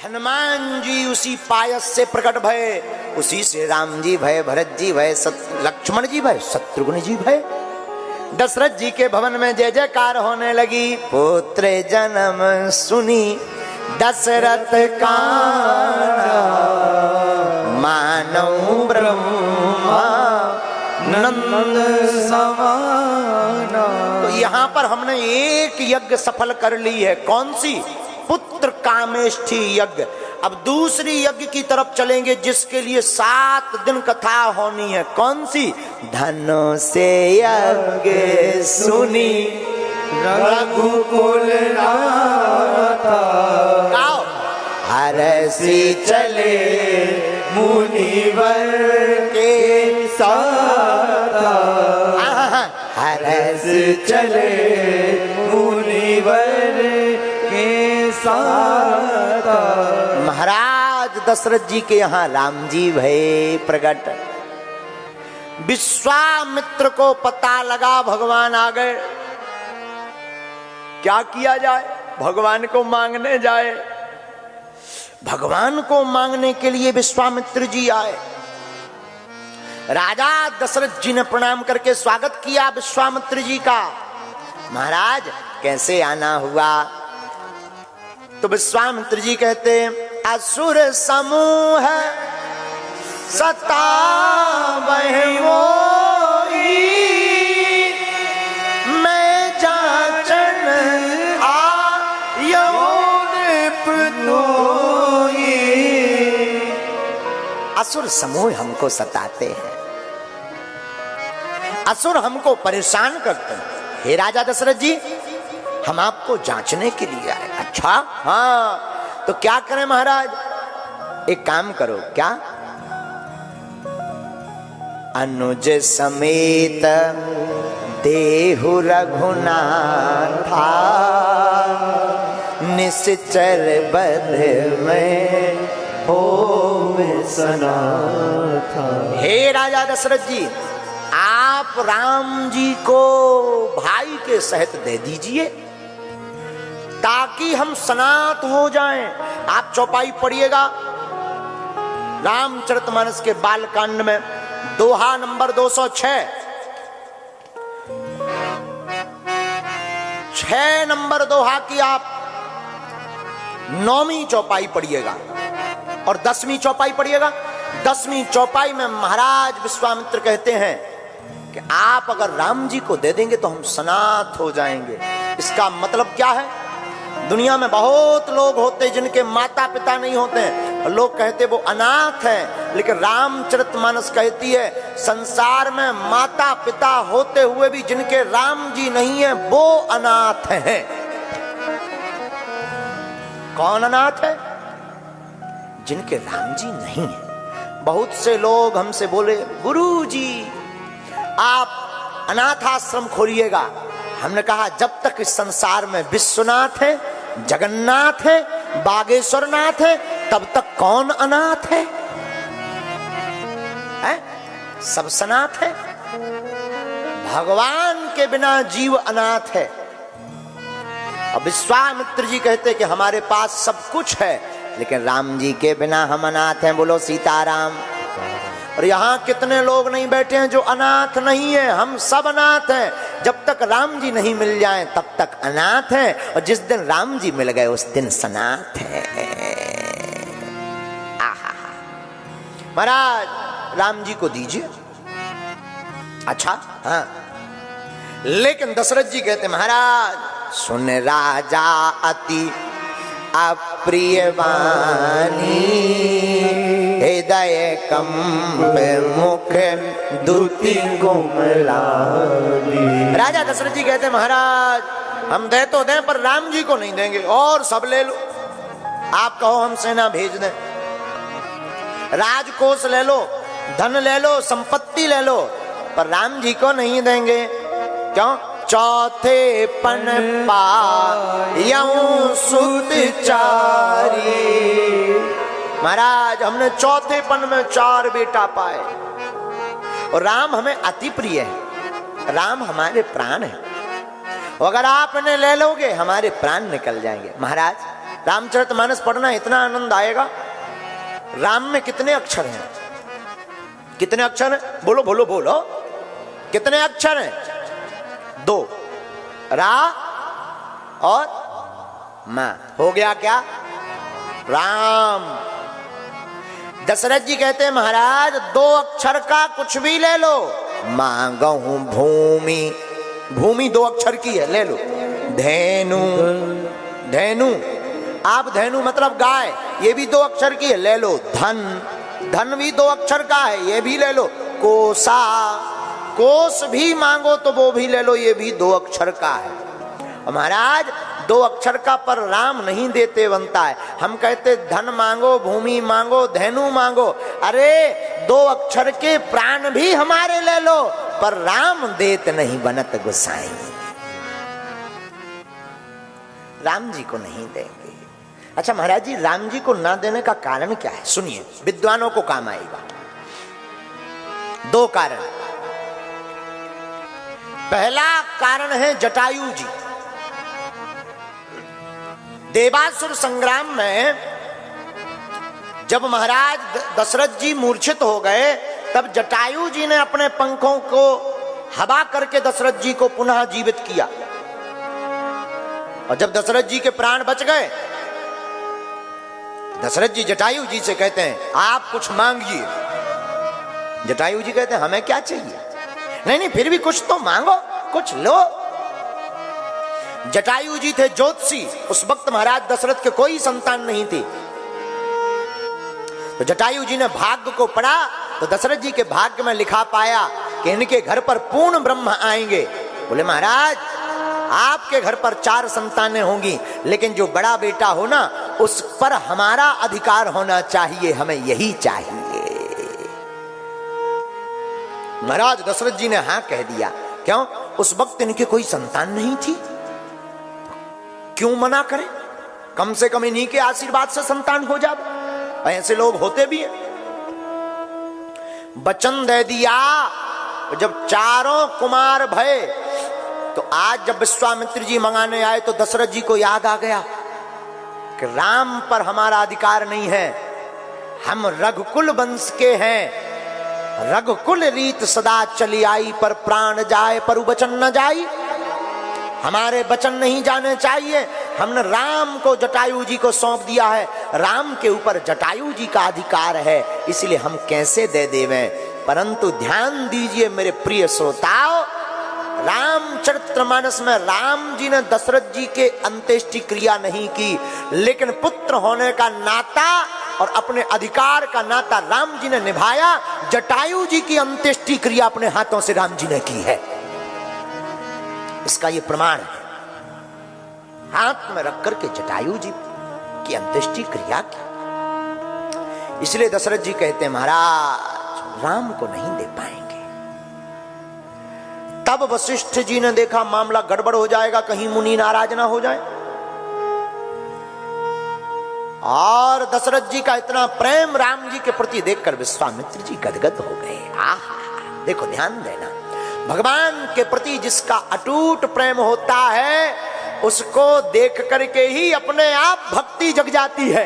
हनुमान जी उसी पायस से प्रकट भय, उसी से राम जी भय, भरत जी भय, लक्ष्मण जी भय, शत्रुघ्न जी भय। दशरथ जी के भवन में जय जयकार होने लगी। पुत्र जन्म सुनी दशरथ का मानव ब्रह्मा नंद समाना। तो यहां पर हमने एक यज्ञ सफल कर ली है। कौन सी? पुत्र कामेष्ठी यज्ञ। अब दूसरी यज्ञ की तरफ चलेंगे जिसके लिए 7 दिन कथा होनी है। कौन सी? धनो से यज्ञ सुनी रघुकुल नाथा, हरसी चले मुनिवर के साथ, हरस चले मुनिवर के साथ। महाराज दशरथ जी के यहाँ राम जी भय प्रकट। विश्वामित्र को पता लगा भगवान आ गए। क्या किया जाए? भगवान को मांगने जाए। भगवान को मांगने के लिए विश्वामित्र जी आए। राजा दशरथ जी ने प्रणाम करके स्वागत किया विश्वामित्र जी का। महाराज कैसे आना हुआ? तो विश्वामित्र जी कहते हैं, असुर समूह सतावह मोही, मैं जाचन आयो नृपतोई। असुर समूह हमको सताते हैं, असुर हमको परेशान करते हैं। हे राजा दशरथ जी, हम आपको जांचने के लिए आए। अच्छा, हाँ, तो क्या करें महाराज? एक काम करो। क्या? अनुज समेत देहु रघुनाथा, निश्चर बध में हो सनाथा। हे राजा दशरथ जी, आप राम जी को भाई के सहित दे दीजिए ताकि हम सनात हो जाएं। आप चौपाई पढ़िएगा रामचरितमानस के बालकांड में, दोहा नंबर 206, 6 नंबर दोहा की आप 9वीं चौपाई पढ़िएगा और 10वीं चौपाई पढ़िएगा। 10वीं चौपाई में महाराज विश्वामित्र कहते हैं कि आप अगर राम जी को दे देंगे तो हम सनात हो जाएंगे। इसका मतलब क्या है? दुनिया में बहुत लोग होते जिनके माता पिता नहीं होते हैं, लोग कहते वो अनाथ हैं, लेकिन रामचरितमानस कहती है संसार में माता पिता होते हुए भी जिनके राम जी नहीं है वो अनाथ हैं। कौन अनाथ है? जिनके राम जी नहीं है। बहुत से लोग हमसे बोले, गुरुजी आप अनाथ आश्रम खोलिएगा। हमने कहा जब तक इस संसार में विश्वनाथ है, जगन्नाथ है, बागेश्वर नाथ है, तब तक कौन अनाथ है? सब सनाथ है। भगवान के बिना जीव अनाथ है। अब विश्वामित्र जी कहते कि हमारे पास सब कुछ है लेकिन राम जी के बिना हम अनाथ हैं। बोलो सीताराम। और यहाँ कितने लोग नहीं बैठे हैं जो अनाथ नहीं है? हम सब अनाथ हैं। जब तक राम जी नहीं मिल जाएं तब तक अनाथ हैं, और जिस दिन राम जी मिल गए उस दिन सनाथ है। आहा, महाराज राम जी को दीजिए। अच्छा, हाँ, लेकिन दशरथ जी कहते महाराज सुन राजा अति अप्रिय वाणी, हृदय कंप मुख दुति कोमलानी। राजा दशरथ जी कहते महाराज हम दे तो दें पर राम जी को नहीं देंगे, और सब ले लो। आप कहो हम सेना भेज दें, राजकोष ले लो, धन ले लो, संपत्ति ले लो, पर राम जी को नहीं देंगे। क्यों? चौथे पन पायऊं सुत चारी। महाराज हमने चौथे पन में 4 बेटा पाए, और राम हमें अति प्रिय है। राम हमारे प्राण है, अगर आप इन्हें ले लोगे हमारे प्राण निकल जाएंगे। महाराज रामचरितमानस पढ़ना इतना आनंद आएगा। राम में कितने अक्षर हैं? कितने अक्षर हैं? बोलो बोलो बोलो, कितने अक्षर हैं? 2, रा और मा। हो गया क्या? राम। दशरथ जी कहते हैं महाराज 2 अक्षर का कुछ भी ले लो। मांगहूं भूमि, भूमि 2 अक्षर की है, ले लो। धेनु, धेनु, आप धेनु मतलब गाय, ये भी 2 अक्षर की है, ले लो। धन, धन भी 2 अक्षर का है, ये भी ले लो। कोसा, कोस भी मांगो तो वो भी ले लो, ये भी 2 अक्षर का है। महाराज 2 अक्षर का पर राम नहीं देते बनता है। हम कहते धन मांगो, भूमि मांगो, धेनु मांगो। अरे 2 अक्षर के प्राण भी हमारे ले लो, पर राम देत नहीं बनत गोसाई। राम जी को नहीं देंगे। अच्छा महाराज जी, राम जी को ना देने का कारण क्या है? सुनिए, विद्वानों को काम आएगा। 2 कारण। पहला कारण है जटायु जी। देवासुर संग्राम में जब महाराज दशरथ जी मूर्छित हो गए, तब जटायु जी ने अपने पंखों को हवा करके दशरथ जी को पुनः जीवित किया। और जब दशरथ जी के प्राण बच गए, दशरथ जी जटायु जी से कहते हैं आप कुछ मांगिए। जटायु जी कहते हैं हमें क्या चाहिए? नहीं नहीं, फिर भी कुछ तो मांगो, कुछ लो। जटायु जी थे ज्योतिषी। उस वक्त महाराज दशरथ के कोई संतान नहीं थी। तो जटायु जी ने भाग्य को पढ़ा, तो दशरथ जी के भाग्य में लिखा पाया कि इनके घर पर पूर्ण ब्रह्म आएंगे। बोले महाराज आपके घर पर 4 संतानें होंगी, लेकिन जो बड़ा बेटा हो ना, उस पर हमारा अधिकार होना चाहिए, हमें यही चाहिए। महाराज दशरथ जी ने हाँ कह दिया। क्यों? उस वक्त इनके कोई संतान नहीं थी, क्यों मना करें? कम से कम इन्हीं के आशीर्वाद से संतान हो जाए। ऐसे लोग होते भी हैं। वचन दे दिया। जब 4 कुमार भय, तो आज जब विश्वामित्र जी मंगाने आए तो दशरथ जी को याद आ गया कि राम पर हमारा अधिकार नहीं है, हम रघुकुल वंश के हैं। रघुकुल रीत सदा चली आई, पर प्राण जाए पर वचन न जाई। हमारे वचन नहीं जाने चाहिए। हमने राम को जटायु जी को सौंप दिया है, राम के ऊपर जटायु जी का अधिकार है, इसलिए हम कैसे दे देवें। परंतु ध्यान दीजिए मेरे प्रिय श्रोताओ, रामचरितमानस में राम जी ने दशरथ जी के अंत्येष्टि क्रिया नहीं की, लेकिन पुत्र होने का नाता और अपने अधिकार का नाता राम जी ने निभाया। जटायु जी की अंत्येष्टि क्रिया अपने हाथों से राम जी ने की है। इसका ये प्रमाण है। हाथ में रख करके जटायु जी की अंत्येष्टि क्रिया की। इसलिए दशरथ जी कहते हैं महाराज राम को नहीं दे पाएंगे। तब वशिष्ठ जी ने देखा मामला गड़बड़ हो जाएगा, कहीं मुनि नाराज ना हो जाए। और दशरथ जी का इतना प्रेम राम जी के प्रति देखकर विश्वामित्र जी गदगद हो गए। आहा, देखो ध्यान देना, भगवान के प्रति जिसका अटूट प्रेम होता है, उसको देख करके ही अपने आप भक्ति जग जाती है।